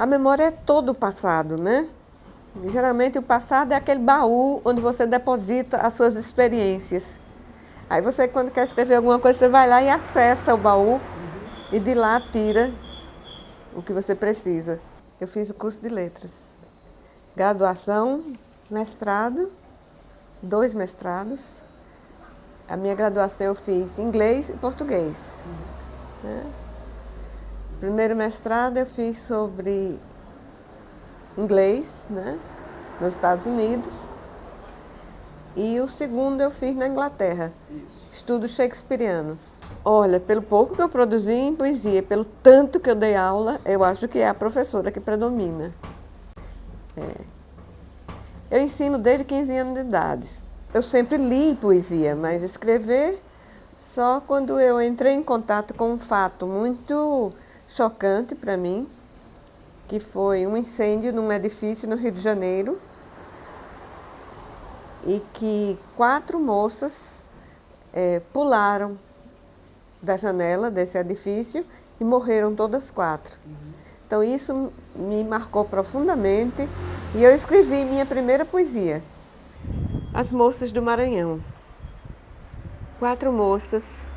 A memória é todo o passado, né? E, geralmente o passado é aquele baú onde você deposita as suas experiências. Aí você, quando quer escrever alguma coisa, você vai lá e acessa o baú e de lá tira o que você precisa. Eu fiz o curso de letras. Graduação, mestrado, 2 mestrados. A minha graduação eu fiz inglês e português. Né? Primeiro mestrado eu fiz sobre inglês, né, nos Estados Unidos. E o segundo eu fiz na Inglaterra, estudos shakespearianos. Olha, pelo pouco que eu produzi em poesia, pelo tanto que eu dei aula, eu acho que é a professora que predomina. Eu ensino desde 15 anos de idade. Eu sempre li poesia, mas escrever só quando eu entrei em contato com um fato muito chocante para mim, que foi um incêndio num edifício no Rio de Janeiro e que 4 moças pularam da janela desse edifício e morreram todas 4. Então isso me marcou profundamente e eu escrevi minha primeira poesia. As Moças do Maranhão. 4 moças,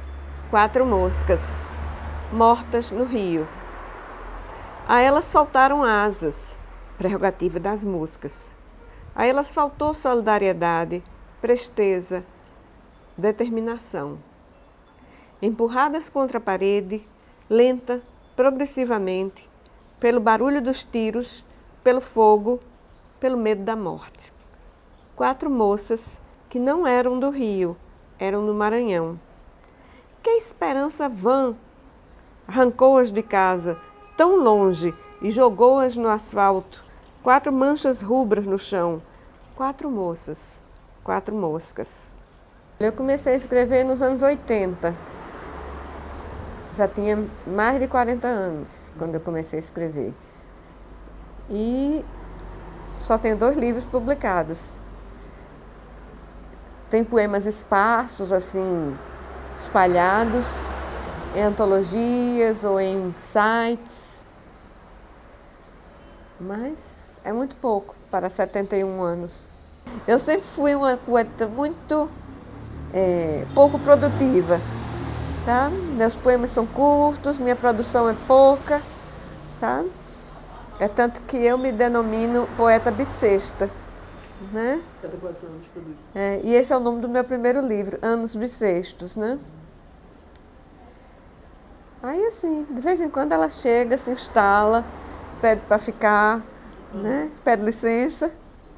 4 moscas, mortas no rio. A elas faltaram asas, prerrogativa das moscas. A elas faltou solidariedade, presteza, determinação. Empurradas contra a parede, lenta, progressivamente, pelo barulho dos tiros, pelo fogo, pelo medo da morte. 4 moças que não eram do Rio, eram do Maranhão. Que esperança vã arrancou-as de casa, tão longe, e jogou-as no asfalto. 4 manchas rubras no chão. 4 moças, 4 moscas. Eu comecei a escrever nos anos 80. Já tinha mais de 40 anos quando eu comecei a escrever. E só tenho 2 livros publicados. Tem poemas esparsos, assim, espalhados, em antologias ou em sites. Mas é muito pouco para 71 anos. Eu sempre fui uma poeta muito pouco produtiva, sabe? Meus poemas são curtos, minha produção é pouca, sabe? É tanto que eu me denomino poeta bissexta, né? Cada 4 anos produz. E esse é o nome do meu primeiro livro, Anos Bissextos, né? Aí assim, de vez em quando ela chega, se instala, pede para ficar, né? Pede licença,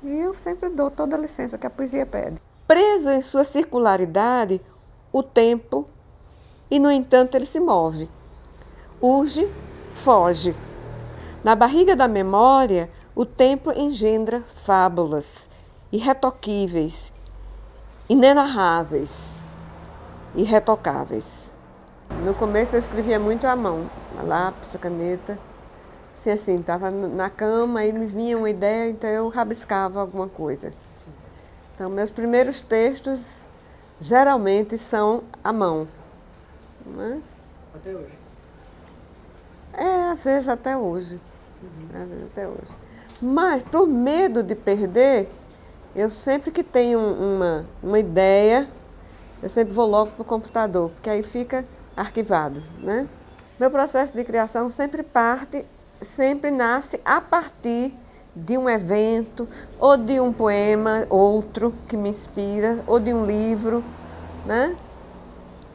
e eu sempre dou toda a licença que a poesia pede. Preso em sua circularidade, o tempo, e no entanto ele se move. Urge, foge. Na barriga da memória, o tempo engendra fábulas irretoquíveis, inenarráveis, irretocáveis. No começo eu escrevia muito à mão, a lápis, a caneta. Assim, estava na cama e me vinha uma ideia, então eu rabiscava alguma coisa. Então, meus primeiros textos geralmente são à mão. Né? Até hoje? Às vezes até hoje. Às vezes até hoje. Mas, por medo de perder, eu sempre que tenho uma ideia, eu sempre vou logo para o computador, porque aí fica arquivado, né? Meu processo de criação sempre nasce a partir de um evento, ou de um poema, outro que me inspira, ou de um livro, né?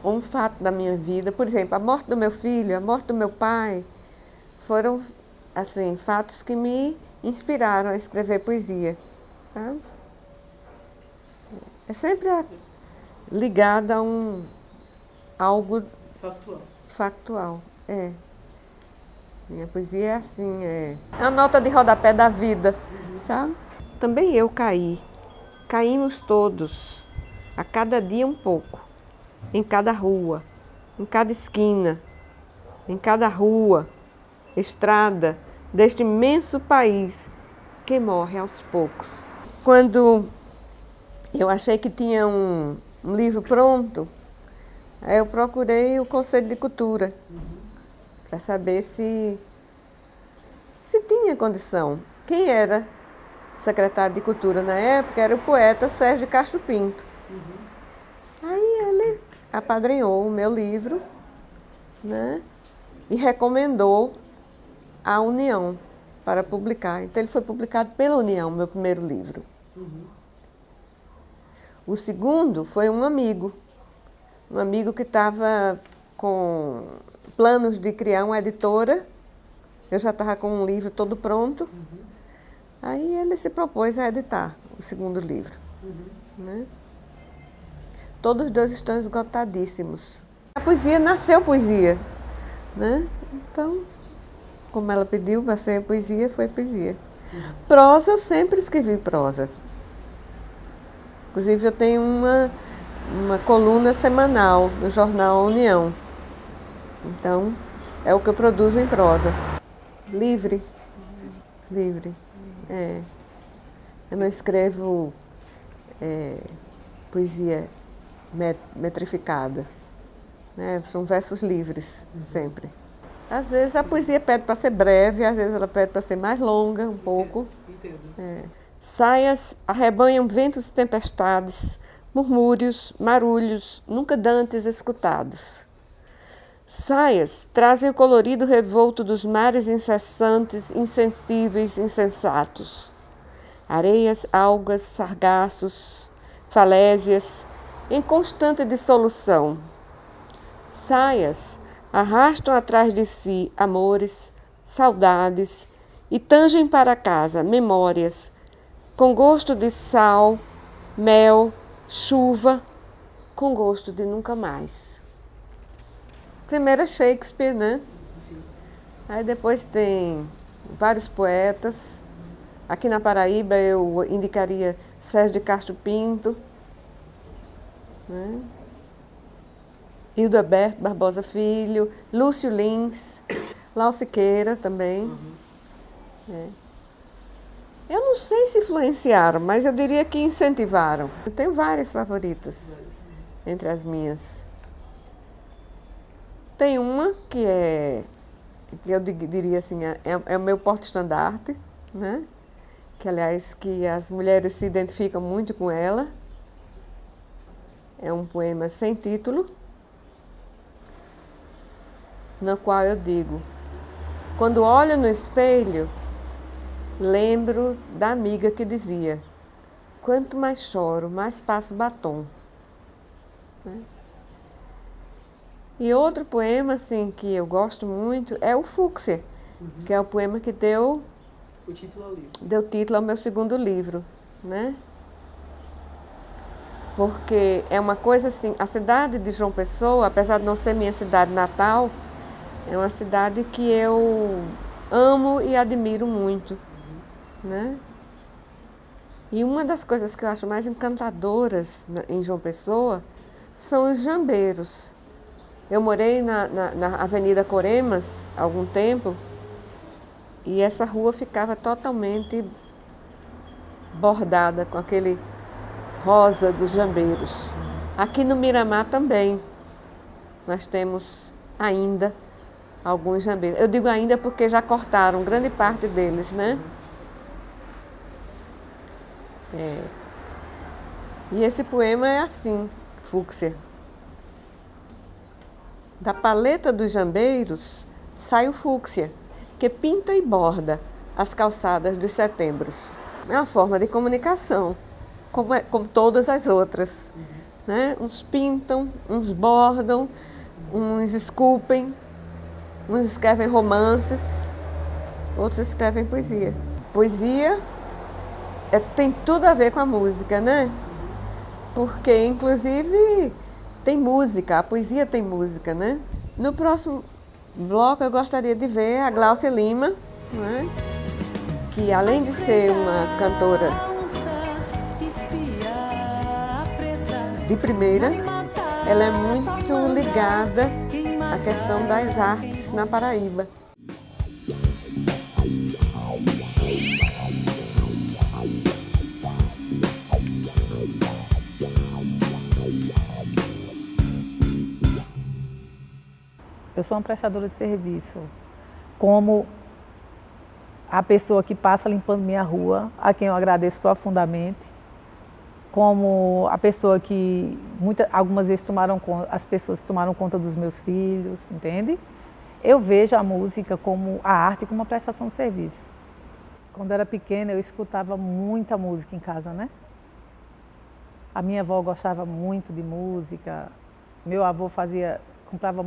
Ou um fato da minha vida. Por exemplo, a morte do meu filho, a morte do meu pai, foram, assim, fatos que me inspiraram a escrever poesia, sabe? É sempre ligada a algo factual. Minha poesia é assim, é a nota de rodapé da vida, sabe? Também eu caí. Caímos todos, a cada dia um pouco, em cada rua, em cada esquina, em cada rua, estrada deste imenso país que morre aos poucos. Quando eu achei que tinha um livro pronto, aí eu procurei o Conselho de Cultura para saber se tinha tinha condição. Quem era secretário de Cultura na época era o poeta Sérgio Castro Pinto. Aí ele apadrinhou o meu livro, né, e recomendou à União para publicar. Então ele foi publicado pela União, meu primeiro livro. O segundo foi um amigo que estava com planos de criar uma editora. Eu já estava com um livro todo pronto. Aí ele se propôs a editar o segundo livro. Né? Todos os dois estão esgotadíssimos. A poesia nasceu poesia. Né? Então, como ela pediu para ser poesia, foi poesia. Prosa, eu sempre escrevi prosa. Inclusive, eu tenho uma coluna semanal no jornal União. Então, é o que eu produzo em prosa. Livre. Livre. É. Eu não escrevo poesia metrificada. Né? São versos livres, sempre. Às vezes a poesia pede para ser breve, às vezes ela pede para ser mais longa, um pouco. Entendo. É. Saias arrebanham ventos e tempestades, murmúrios, marulhos, nunca dantes escutados. Saias trazem o colorido revolto dos mares incessantes, insensíveis, insensatos. Areias, algas, sargaços, falésias, em constante dissolução. Saias arrastam atrás de si amores, saudades e tangem para casa memórias com gosto de sal, mel, chuva, com gosto de nunca mais. Primeiro é Shakespeare, né? Sim. Aí depois tem vários poetas. Aqui na Paraíba eu indicaria Sérgio de Castro Pinto, né? Hildeberto Barbosa Filho, Lúcio Lins, Lau Siqueira também. É. Eu não sei se influenciaram, mas eu diria que incentivaram. Eu tenho várias favoritas entre as minhas. Tem uma que eu diria assim, é o meu porta-estandarte, né? Que, aliás, que as mulheres se identificam muito com ela. É um poema sem título, no qual eu digo: quando olho no espelho, lembro da amiga que dizia: quanto mais choro, mais passo batom. Né? E outro poema assim, que eu gosto muito é o Fúcsia, que é o poema que deu título ao meu segundo livro. Né? Porque é uma coisa assim, a cidade de João Pessoa, apesar de não ser minha cidade natal, é uma cidade que eu amo e admiro muito. Né? E uma das coisas que eu acho mais encantadoras em João Pessoa são os jambeiros. Eu morei na Avenida Coremas há algum tempo e essa rua ficava totalmente bordada com aquele rosa dos jambeiros. Aqui no Miramar também nós temos ainda alguns jambeiros. Eu digo ainda porque já cortaram grande parte deles, né? E esse poema é assim, Fúcsia. Da paleta dos jambeiros sai o fúcsia, que pinta e borda as calçadas dos setembros. É uma forma de comunicação, como todas as outras. Né? Uns pintam, uns bordam, uns esculpem, uns escrevem romances, outros escrevem poesia. Poesia tem tudo a ver com a música, né? Porque, inclusive, tem música, a poesia tem música, né? No próximo bloco eu gostaria de ver a Gláucia Lima, né? Que além de ser uma cantora de primeira, ela é muito ligada à questão das artes na Paraíba. Eu sou uma prestadora de serviço. Como a pessoa que passa limpando minha rua, a quem eu agradeço profundamente, como a pessoa que algumas vezes as pessoas que tomaram conta dos meus filhos, entende? Eu vejo a música como a arte, como uma prestação de serviço. Quando eu era pequena, eu escutava muita música em casa, né? A minha avó gostava muito de música, meu avô comprava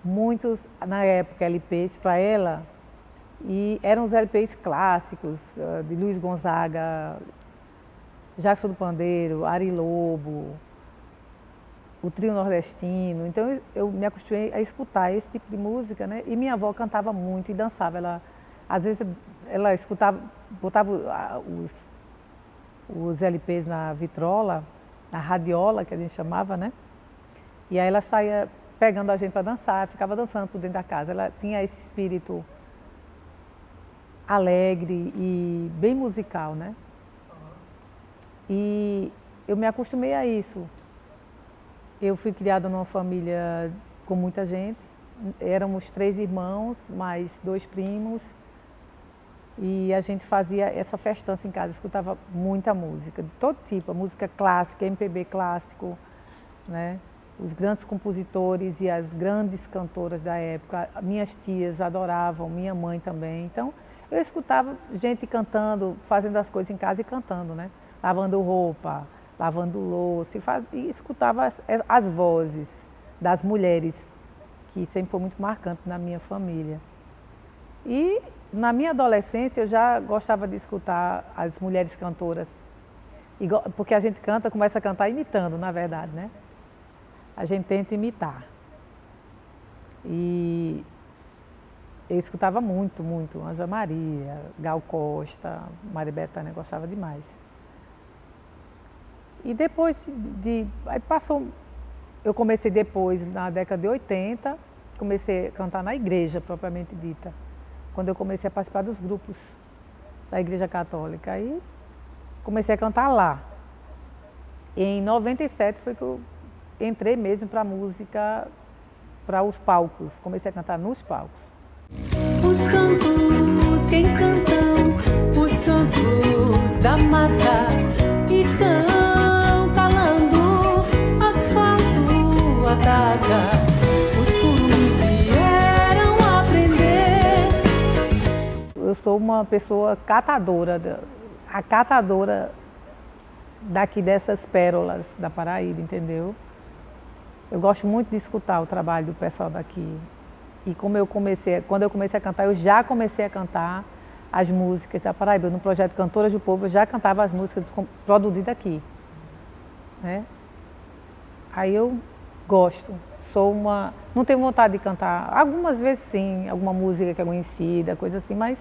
muitos, na época, LPs para ela, e eram os LPs clássicos, de Luiz Gonzaga, Jackson do Pandeiro, Ari Lobo, o Trio Nordestino. Então eu me acostumei a escutar esse tipo de música, né? E minha avó cantava muito e dançava. Às vezes ela escutava, botava os LPs na vitrola, na radiola, que a gente chamava, né? E aí ela saía pegando a gente para dançar, ficava dançando por dentro da casa. Ela tinha esse espírito alegre e bem musical, né? E eu me acostumei a isso. Eu fui criada numa família com muita gente. Éramos 3 irmãos, mais 2 primos. E a gente fazia essa festança em casa, escutava muita música, de todo tipo, música clássica, MPB clássico, né? Os grandes compositores e as grandes cantoras da época. Minhas tias adoravam, minha mãe também. Então, eu escutava gente cantando, fazendo as coisas em casa e cantando, né? Lavando roupa, lavando louça, e escutava as vozes das mulheres, que sempre foi muito marcante na minha família. E na minha adolescência eu já gostava de escutar as mulheres cantoras, porque a gente começa a cantar imitando, na verdade, né? A gente tenta imitar. E eu escutava muito, muito Anja Maria, Gal Costa, Maria Bethânia, gostava demais. E depois aí eu comecei depois, na década de 80, comecei a cantar na igreja, propriamente dita, quando eu comecei a participar dos grupos da Igreja Católica. Aí comecei a cantar lá. E em 97 foi que eu entrei mesmo para a música, para os palcos, comecei a cantar nos palcos. Os cantos, quem cantam, os cantos da mata estão calando, asfalto ataca, os curumins vieram aprender. Eu sou uma pessoa catadora, a catadora daqui dessas pérolas da Paraíba, entendeu? Eu gosto muito de escutar o trabalho do pessoal daqui. E quando eu comecei a cantar, eu já comecei a cantar as músicas da Paraíba. No projeto Cantoras do Povo, eu já cantava as músicas produzidas aqui, né? Aí eu gosto, não tenho vontade de cantar, algumas vezes sim, alguma música que é conhecida, coisa assim, mas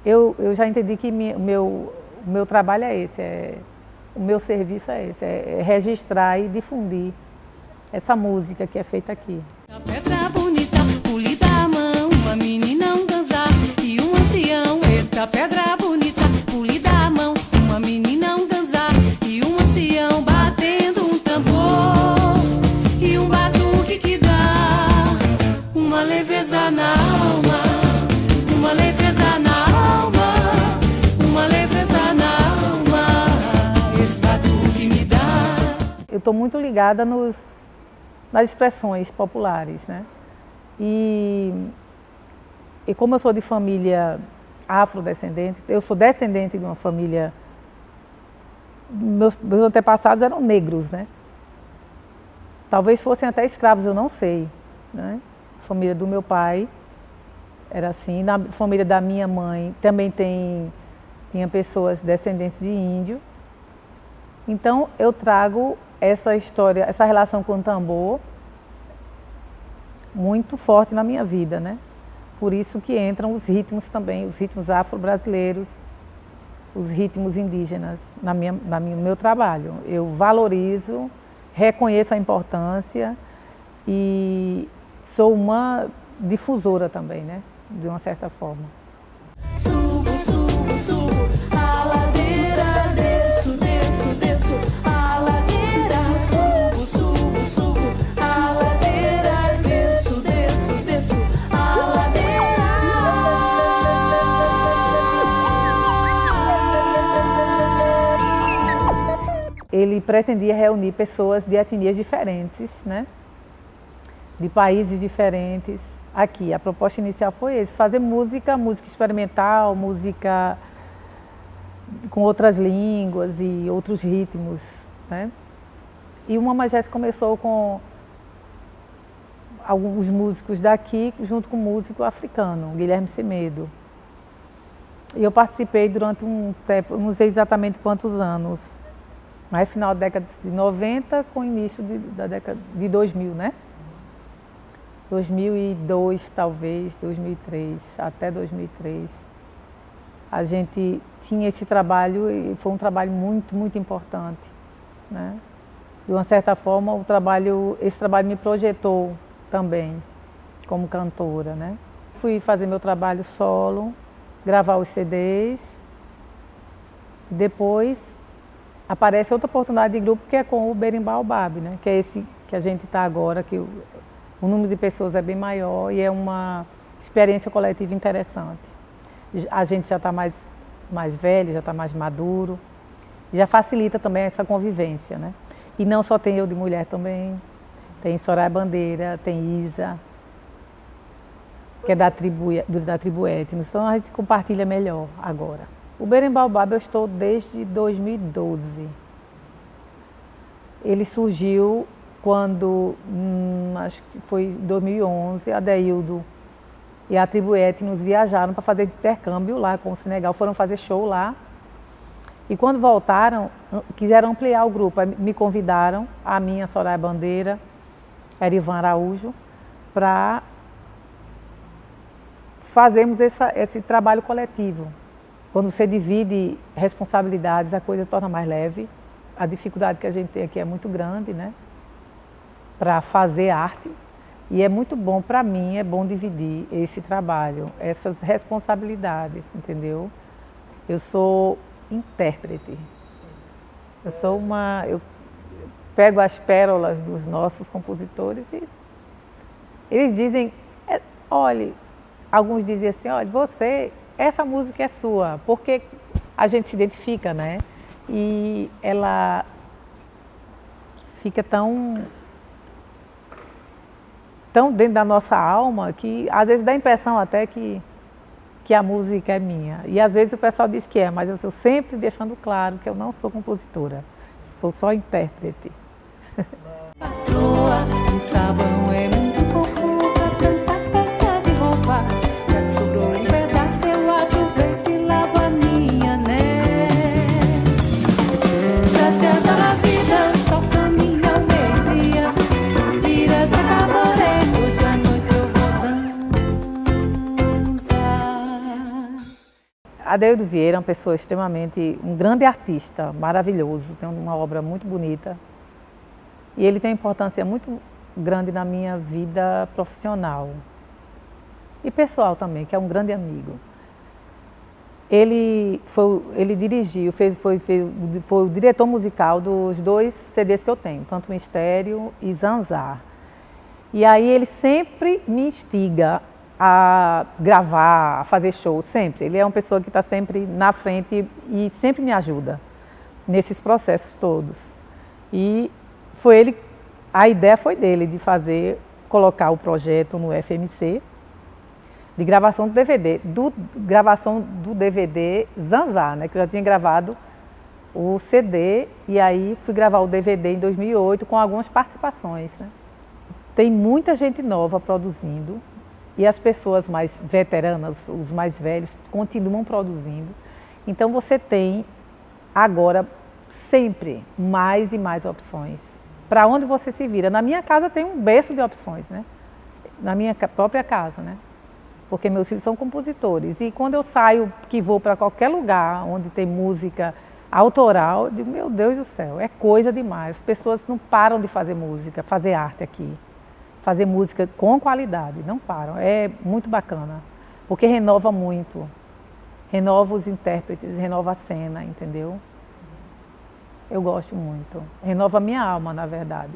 eu já entendi que o meu trabalho é esse, o meu serviço é esse, é registrar e difundir essa música que é feita aqui. A pedra bonita, polida à mão, uma menina um ganzá e um ancião. Eita, pedra bonita, polida à mão, uma menina um ganzá e um ancião batendo um tambor e um batuque que dá uma leveza na alma, uma leveza na alma, uma leveza na alma, esse batuque me dá. Eu estou muito ligada nas expressões populares, né? E como eu sou de família afrodescendente, eu sou descendente de uma família, meus antepassados eram negros, né? Talvez fossem até escravos, eu não sei, né? A família do meu pai era assim, na família da minha mãe também tinha pessoas descendentes de índio. Então eu trago essa história, essa relação com o tambor muito forte na minha vida, né? Por isso que entram os ritmos também, os ritmos afro-brasileiros, os ritmos indígenas no meu trabalho. Eu valorizo, reconheço a importância e sou uma difusora também, né? De uma certa forma. Subo, subo, subo, a ladeira, desço, desço, desço, a ladeira, subo, subo, subo, a ladeira, desço, desço, desço, a ladeira. ele pretendia reunir pessoas de etnias diferentes, né? De países diferentes. Aqui, a proposta inicial foi esse, fazer música experimental, música com outras línguas e outros ritmos, né? E o Mama Jazz começou com alguns músicos daqui, junto com um músico africano, Guilherme Semedo. E eu participei durante um tempo, não sei exatamente quantos anos, mas final da década de 90 com o início da década de 2000, né? 2002 talvez, 2003, até 2003. A gente tinha esse trabalho e foi um trabalho muito, muito importante, né? De uma certa forma, esse trabalho me projetou também como cantora, né? Fui fazer meu trabalho solo, gravar os CDs. Depois aparece outra oportunidade de grupo que é com o Berimbau Babi, né? Que é esse que a gente está agora, que o número de pessoas é bem maior e é uma experiência coletiva interessante. A gente já está mais velho, já está mais maduro, já facilita também essa convivência, né? E não só tem eu de mulher também, tem Soraya Bandeira, tem Isa, que é da tribo Etnos, então a gente compartilha melhor agora. O Berimbau Babi eu estou desde 2012. Ele surgiu quando, acho que foi em 2011, a Deildo e a tribo Etnos viajaram para fazer intercâmbio lá com o Senegal, foram fazer show lá. E quando voltaram, quiseram ampliar o grupo, me convidaram, a minha Soraya Bandeira, Erivan Araújo, para fazermos esse trabalho coletivo. Quando você divide responsabilidades, a coisa torna mais leve. A dificuldade que a gente tem aqui é muito grande, né? Para fazer arte. E é muito bom, para mim, é bom dividir esse trabalho, essas responsabilidades, entendeu? Eu sou intérprete. Eu pego as pérolas dos nossos compositores e eles dizem, olha, alguns dizem assim, olha, essa música é sua, porque a gente se identifica, né? E ela fica tão dentro da nossa alma que às vezes dá a impressão até que a música é minha. E às vezes o pessoal diz que é, mas eu estou sempre deixando claro que eu não sou compositora, sou só intérprete. Patroa, um sabão é muito pouco pra tanta peça de roupa. Já que sobrou um pedaço, eu aproveito e lavo a minha, né? Graças à vida, só caminha ao meio-dia. Vira essa caboré, hoje à noite eu vou dançar. Adeildo Vieira é uma pessoa extremamente, um grande artista, maravilhoso, tem uma obra muito bonita. E ele tem uma importância muito grande na minha vida profissional e pessoal também, que é um grande amigo. Ele dirigiu, foi o diretor musical dos 2 CDs que eu tenho, tanto Mistério e Zanzar. E aí ele sempre me instiga a gravar, a fazer show, sempre. Ele é uma pessoa que está sempre na frente e sempre me ajuda nesses processos todos. E a ideia foi dele de colocar o projeto no FMC, de gravação do DVD Zanzar, né, que eu já tinha gravado o CD e aí fui gravar o DVD em 2008 com algumas participações, né. Tem muita gente nova produzindo e as pessoas mais veteranas, os mais velhos, continuam produzindo. Então você tem agora sempre mais e mais opções. Para onde você se vira? Na minha casa tem um berço de opções, né? Na minha própria casa, né? Porque meus filhos são compositores. E quando eu saio, que vou para qualquer lugar onde tem música autoral, eu digo, meu Deus do céu, é coisa demais. As pessoas não param de fazer música, fazer arte aqui. Fazer música com qualidade, não param. É muito bacana, porque renova muito. Renova os intérpretes, renova a cena, entendeu? Eu gosto muito. Renova a minha alma, na verdade.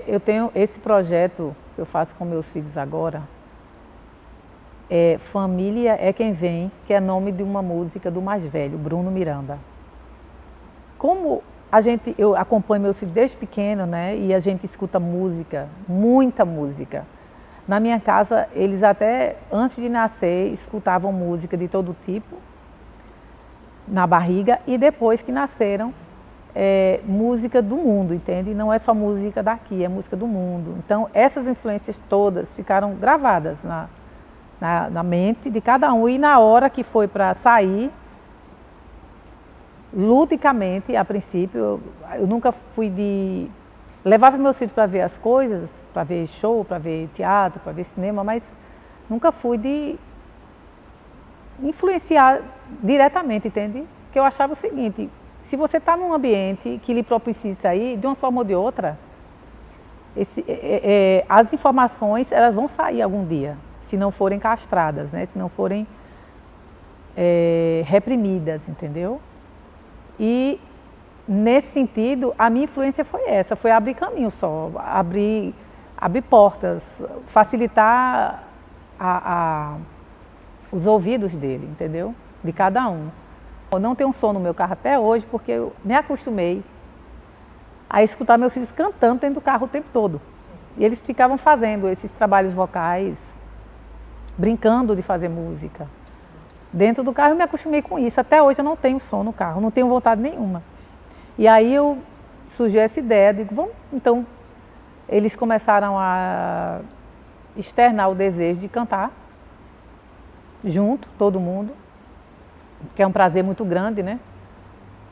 Eu tenho esse projeto que eu faço com meus filhos agora. Família é Quem Vem, que é nome de uma música do mais velho, Bruno Miranda. Como eu acompanho meus filhos desde pequeno, né? E a gente escuta música, muita música. Na minha casa, eles até antes de nascer escutavam música de todo tipo na barriga e depois que nasceram, música do mundo, entende? Não é só música daqui, é música do mundo. Então, essas influências todas ficaram gravadas na mente de cada um. E na hora que foi para sair, ludicamente, a princípio, eu nunca fui de... Levava meus filhos para ver as coisas, para ver show, para ver teatro, para ver cinema, mas nunca fui de influenciar diretamente, entende? Porque eu achava o seguinte, se você está num ambiente que lhe propicia isso aí, de uma forma ou de outra, as informações elas vão sair algum dia, se não forem castradas, né? Se não forem reprimidas, entendeu? E nesse sentido, a minha influência foi essa, foi abrir caminho só, abrir portas, facilitar os ouvidos dele, entendeu? De cada um. Eu não tenho som no meu carro até hoje porque eu me acostumei a escutar meus filhos cantando dentro do carro o tempo todo. E eles ficavam fazendo esses trabalhos vocais, brincando de fazer música. Dentro do carro eu me acostumei com isso. Até hoje eu não tenho som no carro, não tenho vontade nenhuma. E aí surgiu essa ideia, digo, vamos, então eles começaram a externar o desejo de cantar junto, todo mundo, que é um prazer muito grande, né?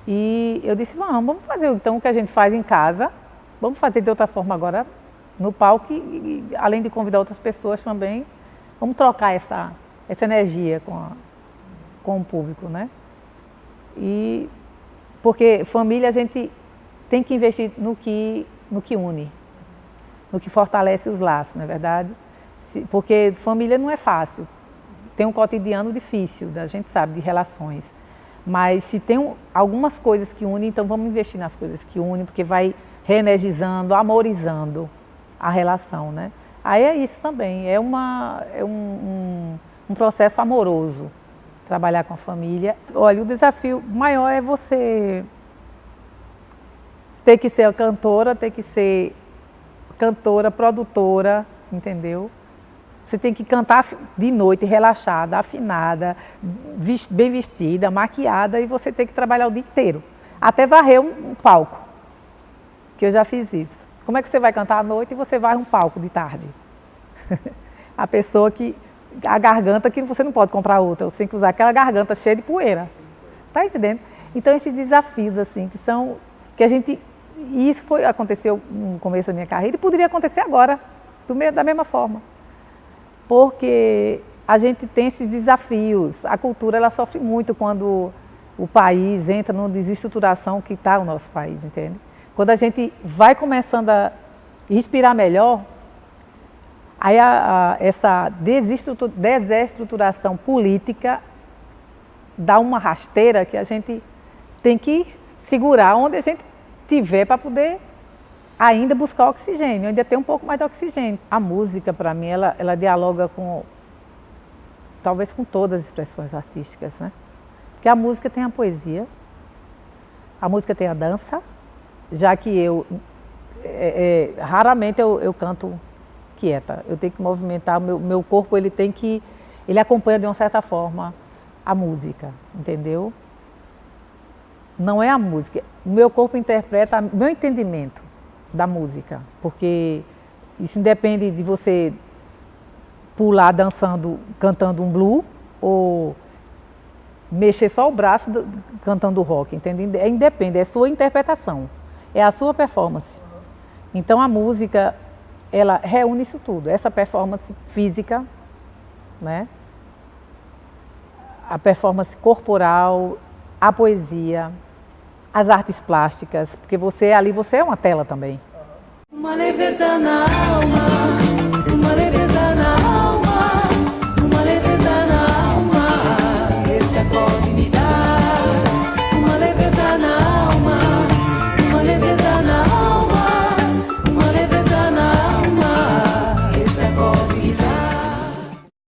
E eu disse, vamos fazer então o que a gente faz em casa, vamos fazer de outra forma agora no palco e além de convidar outras pessoas também, vamos trocar essa energia com o público, né? E porque família a gente tem que investir no que une, no que fortalece os laços, não é verdade? Porque família não é fácil, tem um cotidiano difícil, a gente sabe, de relações. Mas se tem algumas coisas que unem, então vamos investir nas coisas que unem, porque vai reenergizando, amorizando a relação, né? Aí é isso também, é um processo amoroso. Trabalhar com a família. Olha, o desafio maior é você ter que ser cantora, produtora, entendeu? Você tem que cantar de noite, relaxada, afinada, bem vestida, maquiada, e você tem que trabalhar o dia inteiro. Até varrer um palco, que eu já fiz isso. Como é que você vai cantar à noite e você varre um palco de tarde? A pessoa a garganta que você não pode comprar outra, você tem que usar aquela garganta cheia de poeira. Tá entendendo? Então esses desafios assim, e isso aconteceu no começo da minha carreira e poderia acontecer agora, da mesma forma. Porque a gente tem esses desafios, a cultura ela sofre muito quando o país entra numa desestruturação que está o nosso país, entende? Quando a gente vai começando a respirar melhor, aí essa desestruturação política dá uma rasteira que a gente tem que segurar onde a gente tiver para poder ainda buscar oxigênio, ainda ter um pouco mais de oxigênio. A música, para mim, ela dialoga talvez com todas as expressões artísticas, né? Porque a música tem a poesia, a música tem a dança, já que raramente eu canto quieta, eu tenho que movimentar, meu corpo ele acompanha de uma certa forma a música, entendeu? Não é a música, o meu corpo interpreta o meu entendimento da música, porque isso independe de você pular dançando, cantando um blues ou mexer só o braço cantando rock, entende? Independe, é a sua interpretação, é a sua performance. Então a música ela reúne isso tudo, essa performance física, né? A performance corporal, a poesia, as artes plásticas, porque você é uma tela também. Uma leveza na alma.